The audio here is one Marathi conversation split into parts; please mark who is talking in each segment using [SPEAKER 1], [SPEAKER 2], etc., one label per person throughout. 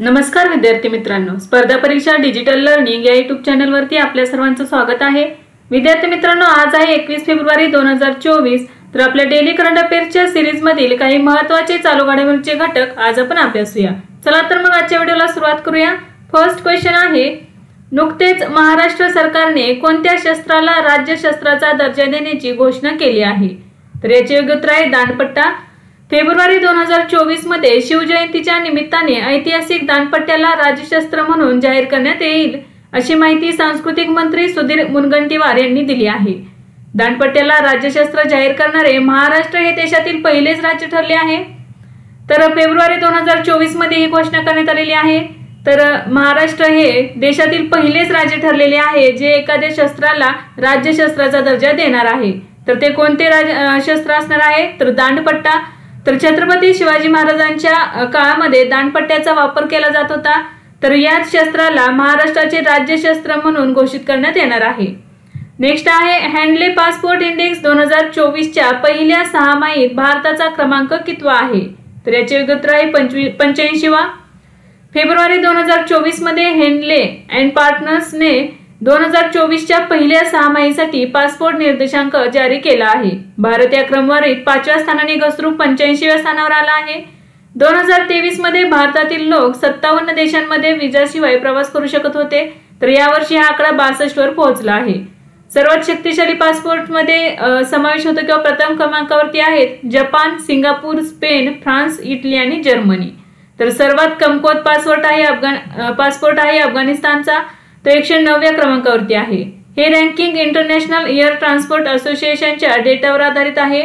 [SPEAKER 1] नमस्कार विद्यार्थी मित्रांनो, स्पर्धा परीक्षा डिजिटल लर्निंग या यूट्यूब चॅनलवरती आपल्या सर्वांचं स्वागत आहे। विद्यार्थी मित्रांनो, आज आहे 21 फेब्रुवारी 2024। तर आपल्या डेली करंट अफेअर्सच्या सीरीज मधील काही महत्त्वाचे चालू घडामोडींचे घटक आज आपण अभ्यासूया। चला तर मग आजच्या व्हिडिओला सुरुवात करूया। फर्स्ट क्वेश्चन आहे, नुकतेच महाराष्ट्र सरकारने कोणत्या शस्त्राला राज्य शस्त्राचा दर्जा देण्याची घोषणा केली आहे? तर याचे योग्य उत्तर आहे दांडपट्टा। फेब्रुवारी 2024 मध्ये शिवजयंतीच्या निमित्ताने ऐतिहासिक दांडपट्ट्याला राज्यशस्त्र म्हणून जाहीर करण्यात येईल, अशी माहिती सांस्कृतिक मंत्री सुधीर मुनगंटीवार यांनी दिली आहे। दांडपट्ट्याला राज्यशस्त्र जाहीर करणारे महाराष्ट्र हे देशातील पहिलेच राज्य ठरले आहे। तर फेब्रुवारी 2024 मध्ये ही घोषणा करण्यात आलेली आहे। तर महाराष्ट्र हे देशातील पहिलेच राज्य ठरलेले आहे जे एखाद्या शस्त्राला राज्यशस्त्राचा दर्जा देणार आहे। तर ते कोणते शस्त्र असणार आहे? तर दांडपट्टा। तर छत्रपती शिवाजी महाराजांच्या काळामध्ये दांडपट्ट्याचा वापर केला जात होता। तर याच शस्त्राला महाराष्ट्राचे राज्यशस्त्र म्हणून घोषित करण्यात येणार आहे। नेक्स्ट आहे, हँडले पासपोर्ट इंडेक्स 2024च्या पहिल्या 6 माहीत भारताचा क्रमांक कितवा आहे? तर याचे योग्य उत्तर आहे 85वा। फेब्रुवारी 2024 मध्ये हँडले अँड पार्टनर्सने 2024च्या पहिल्या 6 माहीसाठी पासपोर्ट निर्देशांक जारी केला आहे। भारत या क्रमवारीत 5व्या स्थानाने घसरून 85व्या स्थानावर आला आहे। 2023 मध्ये भारतातील लोक 57 देशांमध्ये विजाशिवाय प्रवास करू शकत होते। तर यावर्षी हा आकडा 62 वर पोहोचला आहे। सर्वात शक्तिशाली पासपोर्ट मध्ये समावेश होतो किंवा प्रथम क्रमांकावरती आहेत Japan, Singapore, Spain, France, Italy आणि जर्मनी। तर सर्वात कमकुवत पासपोर्ट आहे अफगाणिस्तानचा, तो 109व्या क्रमांकावरती आहे। हे रँकिंग इंटरनॅशनल एअर ट्रान्सपोर्ट असोसिएशनच्या डेटावर आधारित आहे।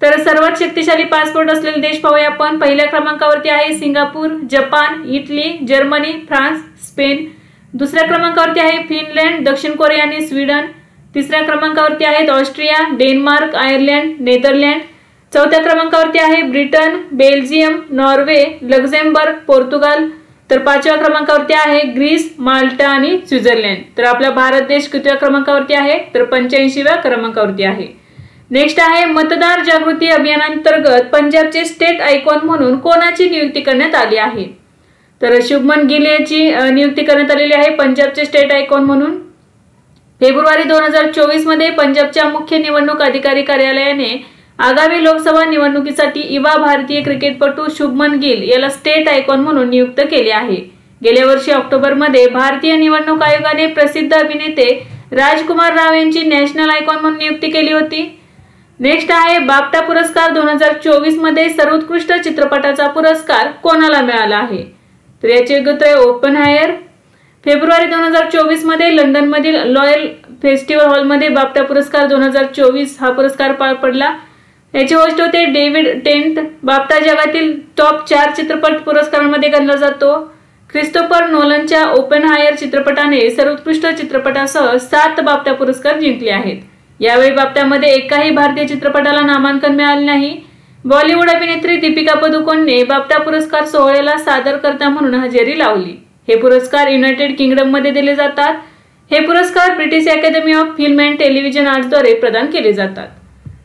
[SPEAKER 1] तर सर्वात शक्तिशाली पासपोर्ट असलेले देश पाहूया आपण। पहिल्या क्रमांकावरती आहे Singapore, Japan, Italy, Germany, France, Spain. दुसऱ्या क्रमांकावरती आहे फिनलँड, दक्षिण कोरिया आणि स्वीडन। तिसऱ्या क्रमांकावरती आहेत ऑस्ट्रिया, डेन्मार्क, आयर्लंड, नेदरलँड। चौथ्या क्रमांकावरती आहे Britain, Belgium, Norway, Luxembourg, Portugal. तर 5व्या क्रमांकावरती आहे ग्रीस, माल्टा आणि स्वित्झर्लंड। तर आपला भारत देश कितव्या क्रमांकावरती आहे? तर 85व्या क्रमांकावरती आहे। नेक्स्ट आहे, मतदार जागृती अभियानांतर्गत पंजाबचे स्टेट आयकॉन म्हणून कोणाची नियुक्ती करण्यात आली आहे? तर शुभमन गिल यांची नियुक्ती करण्यात आलेली आहे पंजाबचे स्टेट आयकॉन म्हणून। फेब्रुवारी 2024 मध्ये पंजाबच्या मुख्य निवडणूक अधिकारी कार्यालयाने आगामी लोकसभा निवडणुकीसाठी युवा भारतीय क्रिकेटपटू शुभमन गिल याला स्टेट आयकॉन म्हणून नियुक्त केले आहे। गेल्या वर्षी ऑक्टोबर मध्ये भारतीय निवडणूक आयोगाने प्रसिद्ध अभिनेते राजकुमार राव यांची नॅशनल आयकॉन म्हणून नियुक्ती केली होती। नेक्स्ट आहे, बाफ्टा पुरस्कार 2024 मध्ये सर्वोत्कृष्ट चित्रपटाचा पुरस्कार कोणाला मिळाला आहे? तर याचे योग्य उत्तर आहे ओपनहायर। फेब्रुवारी 2024 मध्ये लंडन मधील लॉयल फेस्टिवल हॉलमध्ये बाफ्टा पुरस्कार 2024 हा पुरस्कार पार पडला। याचे होस्ट होते डेव्हिड टेंट। बाफ्टा जगातील टॉप 4 चित्रपट पुरस्कारांमध्ये गणला जातो। क्रिस्टोफर नोलनच्या ओपनहायर चित्रपटाने सर्वोत्कृष्ट चित्रपटासह 7 बाफ्टा पुरस्कार जिंकले आहेत। यावेळी बाफ्टामध्ये एकाही भारतीय चित्रपटाला नामांकन मिळाले नाही। बॉलिवूड अभिनेत्री दीपिका पदुकोणने बाफ्टा पुरस्कार सोहळ्याला सादरकर्ता म्हणून हजेरी लावली। हे पुरस्कार युनायटेड किंगडम मध्ये दिले जातात। हे पुरस्कार British Academy of Film and Television आर्ट्सद्वारे प्रदान केले जातात।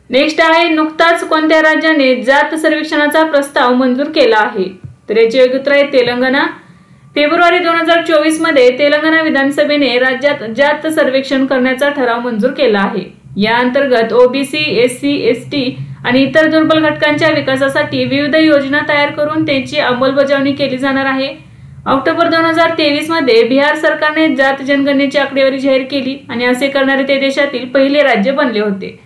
[SPEAKER 1] नेक्स्ट आहे, नुकताच कोणत्या राज्याने जात सर्वेक्षणाचा प्रस्ताव मंजूर केला आहे? तर याचे योग्य उत्तर आहे तेलंगणा। फेब्रुवारी 2024 मध्ये तेलंगणा विधानसभेने राज्यात जात सर्वेक्षण करण्याचा ठराव मंजूर केला आहे। या अंतर्गत ओबीसी, एससी, एसटी आणि इतर दुर्बल घटकांच्या विकासासाठी विविध योजना तयार करून त्यांची अंमलबजावणी केली जाणार आहे। ऑक्टोबर 2023 मध्ये बिहार सरकारने जात जनगणनेची आकडेवारी जाहीर केली आणि असे करणारे ते देशातील पहिले राज्य बनले होते।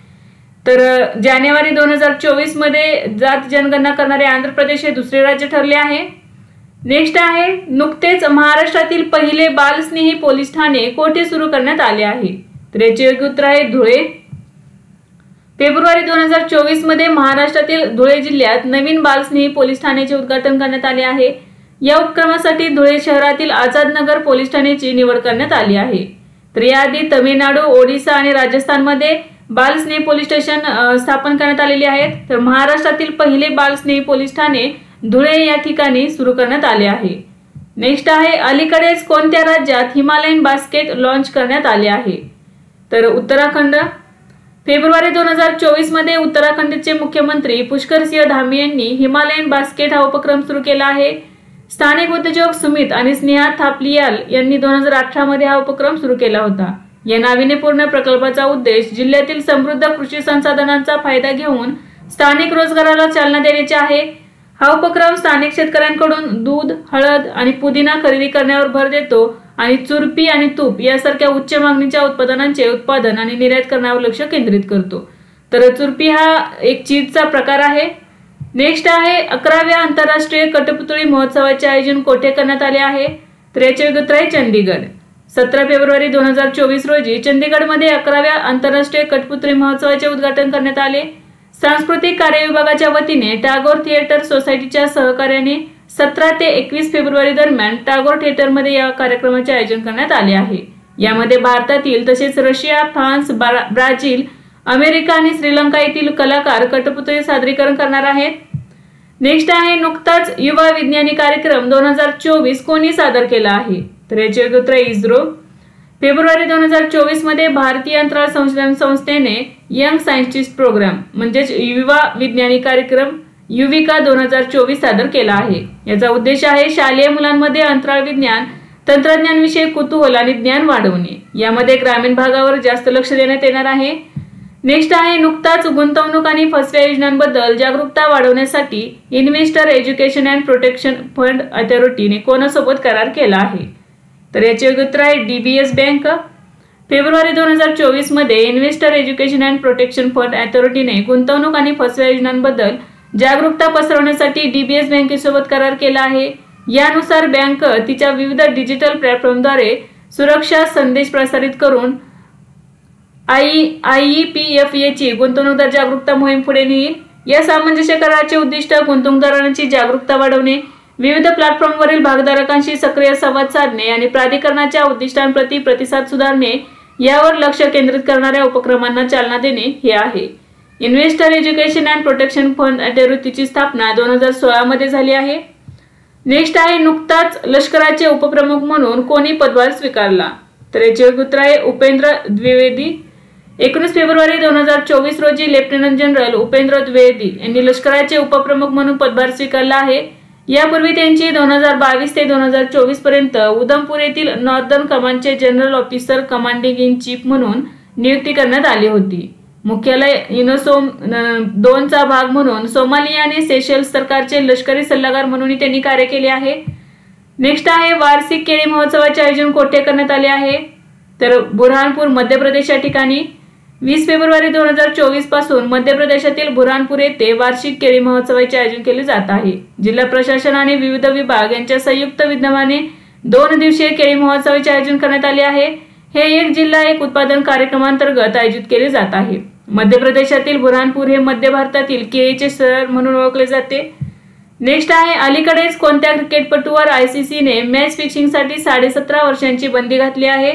[SPEAKER 1] तर जानेवारी 2024 मध्ये जात जनगणना करणारे आंध्र प्रदेश हे दुसरे राज्य ठरले आहे। नेक्स्ट आहे, नुकतेच महाराष्ट्रातील पहिले बालस्नेही पोलीस ठाणे कोठे सुरू करण्यात आले आहे? तर याचे योग्य उत्तर आहे धुळे। फेब्रुवारी 2024 मध्ये महाराष्ट्रातील धुळे जिल्ह्यात नवीन बालस्नेही पोलीस ठाण्याचे उद्घाटन करण्यात आले आहे। या उपक्रमासाठी धुळे शहरातील आझाद नगर पोलीस ठाण्याची निवड करण्यात आली आहे। तर याआधी तमिळनाडू, ओडिशा आणि राजस्थानमध्ये बालस्नेही पोलीस स्टेशन स्थापन करण्यात आलेली आहेत। तर महाराष्ट्रातील पहिले बालस्नेही पोलीस ठाणे धुळे या ठिकाणी सुरू करण्यात आले आहे। नेक्स्ट आहे, अलीकडेच कोणत्या राज्यात हिमालयन बास्केट लॉन्च करण्यात आले आहे? तर उत्तराखंड। फेब्रुवारी 2024 मध्ये उत्तराखंडचे मुख्यमंत्री पुष्कर सिंह धामी यांनी हिमालयन बास्केट हा उपक्रम सुरू केला आहे। स्थानिक उद्योजक सुमित आणि स्नेहा थापलियाल यांनी 2018 मध्ये हा उपक्रम सुरू केला होता। या नाविन्यपूर्ण प्रकल्पाचा उद्देश जिल्ह्यातील समृद्ध कृषी संसाधनांचा फायदा घेऊन स्थानिक रोजगाराला चालना देण्याचे आहे। हा उपक्रम स्थानिक शेतकऱ्यांकडून दूध, हळद आणि पुदिना खरेदी करण्यावर भर देतो आणि चुरपी आणि तूप यासारख्या उच्च मागणीच्या उत्पादनांचे उत्पादन आणि निर्यात करण्यावर लक्ष केंद्रित करतो। तर चुरपी हा एक चीजचा प्रकार आहे। नेक्स्ट आहे 11व्या आंतरराष्ट्रीय कठपुतळी महोत्सवाचे आयोजन कोठे करण्यात आले आहे? तर याचे उत्तर आहे चंदीगड। 17 फेब्रुवारी 2024 रोजी चंदीगडमध्ये 11व्या आंतरराष्ट्रीय कठपुतळी महोत्सवाचे उद्घाटन करण्यात आले। सांस्कृतिक कार्य विभागाच्या वतीने टागोर थिएटर सोसायटीच्या सहकार्याने 17 ते 21 फेब्रुवारी दरम्यान टागोर थिएटरमध्ये या कार्यक्रमाचे आयोजन करण्यात आले आहे। यामध्ये भारतातील तसेच रशिया, फ्रान्स, ब्राझील, अमेरिका आणि श्रीलंका येथील कलाकार कठपुतळी सादरीकरण करणार आहेत। नेक्स्ट आहे नुकताच युवा विज्ञानी कार्यक्रम 2024 कोणी सादर केला आहे? तर याचे उत्तर आहे इस्रो। फेब्रुवारी 2024 मध्ये भारतीय अंतराळ संशोधन संस्थेने यंग सायंटिस्ट प्रोग्राम म्हणजेच युवा विज्ञानी कार्यक्रम युविका 2024 सादर केला आहे। याचा उद्देश आहे शालेय मुलांमध्ये अंतराळ विज्ञान तंत्रज्ञान विषयी कुतूहल आणि ज्ञान वाढवणे। यामध्ये ग्रामीण भागावर जास्त लक्ष देण्यात येणार आहे। नेक्स्ट आहे नुकताच गुंतवणूक आणि फसव्या योजनांबद्दल जागरूकता वाढवण्यासाठी investor education and protection fund अथॉरिटीने कोणासोबत करार केला आहे? तर याचे उत्तर आहे डीबीएस बँक। फेब्रुवारी 2024 मध्ये investor education and protection fund अथॉरिटीने गुंतवणूक आणि फसव्या योजनांबद्दल जागरूकता पसरवण्यासाठी डीबीएस बँकेसोबत करार केला आहे। यानुसार बँक तिच्या विविध डिजिटल प्लॅटफॉर्मद्वारे सुरक्षा संदेश प्रसारित करून IEPFA ची गुंतवणूकदार जागरूकता मोहीम पुढे नेईल। या सामंजस्य कराराचे उद्दिष्ट गुंतवणूकदारांची जागरूकता वाढवणे, विविध प्लॅटफॉर्मवरील भागधारकांशी सक्रिय संवाद साधणे आणि प्राधिकरणाच्या उद्दिष्टांप्रती प्रतिसाद सुधारणे यावर लक्ष केंद्रित करणाऱ्या उपक्रमांना चालना देणे हे आहे। Investor education and protection fund अथॉरिटीची स्थापना 2016 मध्ये झाली आहे। नेक्स्ट आहे नुकताच लष्कराचे उपप्रमुख म्हणून कोणी पदभार स्वीकारला? तर याचे उत्तर आहे उपेंद्र द्विवेदी। 19 फेब्रुवारी 2024 रोजी लेफ्टनंट जनरल उपेंद्र द्विवेदी यांनी लष्कराचे उपप्रमुख म्हणून पदभार स्वीकारला आहे। यापूर्वी त्यांची 2022 ते 2024 पर्यंत उधमपूर येथील नॉर्दर्न कमांडचे general officer commanding in chief म्हणून नियुक्ती करण्यात आली होती। मुख्यालय युनोसोम 2 चा भाग म्हणून सोमालिया आणि सेशेल्स सरकारचे लष्करी सल्लागार म्हणून त्यांनी कार्य केले आहे। नेक्स्ट आहे वार्षिक केळी महोत्सवाचे आयोजन कोठे करण्यात आले आहे? तर बुरहानपूर मध्य प्रदेश या ठिकाणी 20 फेब्रुवारी 2024 पासून मध्य प्रदेशातील बुरहानपूर येथे वार्षिक केळी महोत्सवाचे आयोजन केले जात आहे। जिल्हा प्रशासन आणि विविध विभाग यांच्या संयुक्त विद्यमाने 2 दिवसीय केळी महोत्सवाचे आयोजन करण्यात आले आहे। हे एक जिल्हा एक उत्पादन कार्यक्रमांतर्गत आयोजित केले जात आहे। मध्य प्रदेशातील बुरहानपूर हे मध्य भारतातील केळीचे शहर म्हणून ओळखले जाते। नेक्स्ट आहे अलीकडेच कोणत्या क्रिकेटपटूवर ICC ने मॅच फिक्सिंगसाठी 17.5 वर्षांची बंदी घातली आहे?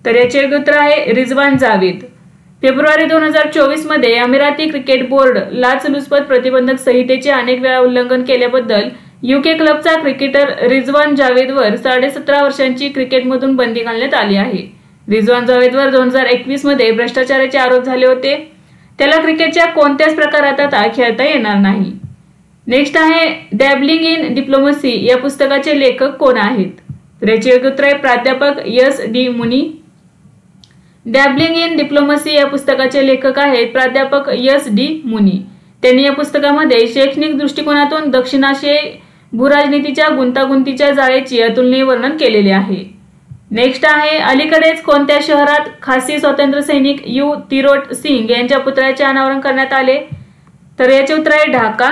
[SPEAKER 1] तर याचे उत्तर आहे रिजवान जावेद। फेब्रुवारी 2024 मध्ये अमिराती क्रिकेट बोर्ड लाचलुचपत प्रतिबंधक संहितेचे अनेक वेळा उल्लंघन केल्याबद्दल UK क्लबचा क्रिकेटर रिजवान जावेदवर 17.5 वर्षांची क्रिकेटमधून बंदी घालण्यात आली आहे। रिजवान जावेदवर 2021 मध्ये भ्रष्टाचाराचे आरोप झाले होते। त्याला क्रिकेटच्या कोणत्याच प्रकारात आता खेळता येणार नाही। नेक्स्ट आहे डॅबलिंग इन डिप्लोमसी या पुस्तकाचे लेखक कोण आहेत? तर याचे उत्तर आहे प्राध्यापक SD मुनी। डॅबलिंग इन डिप्लोमसी या पुस्तकाचे लेखक आहेत प्राध्यापक SD मुनी। त्यांनी या पुस्तकामध्ये शैक्षणिक दृष्टिकोनातून दक्षिण आशियाई भूराजनीतीच्या गुंतागुंतीच्या जाळ्याचे अतुलनीय वर्णन केलेले आहे। नेक्स्ट आहे अलीकडेच कोणत्या शहरात खासी स्वातंत्र्य सैनिक U तिरोट सिंग यांच्या पुतळ्याचे अनावरण करण्यात आले? तर याचे उत्तर आहे ढाका।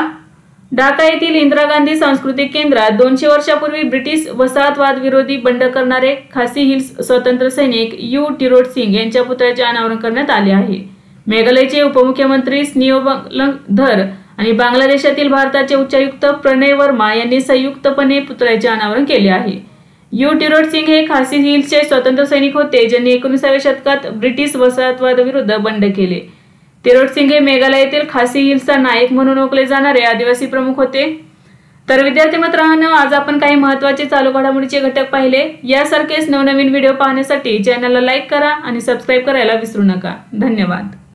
[SPEAKER 1] ढाका येथील इंदिरा गांधी सांस्कृतिक केंद्रात 200 वर्षापूर्वी ब्रिटिश वसाहतवाद विरोधी बंड करणारे खासी हिल्स स्वातंत्र्य सैनिक U तिरोट सिंग यांच्या पुतळ्याचे अनावरण करण्यात आले आहे। मेघालयचे उपमुख्यमंत्री स्निओबंगधर आणि बांगलादेशातील भारताचे उच्चायुक्त प्रणय वर्मा यांनी संयुक्तपणे पुतळ्याचे अनावरण केले आहे। U तिरोट सिंग हे खासी हिल्सचे स्वातंत्र्य सैनिक होते ज्यांनी 19व्या शतकात ब्रिटिश वसाहतवादाविरुद्ध बंड केले। तिरोट सिंग हे मेघालयातील खासी हिल्सचा नायक म्हणून ओळखले जाणारे आदिवासी प्रमुख होते। तर विद्यार्थी मित्रांनो, आज आपण काही महत्त्वाचे चालू घडामोडीचे घटक पाहिले। यासारखेच नवनवीन व्हिडिओ पाहण्यासाठी चॅनलला लाईक करा आणि सबस्क्राइब करायला विसरू नका। धन्यवाद।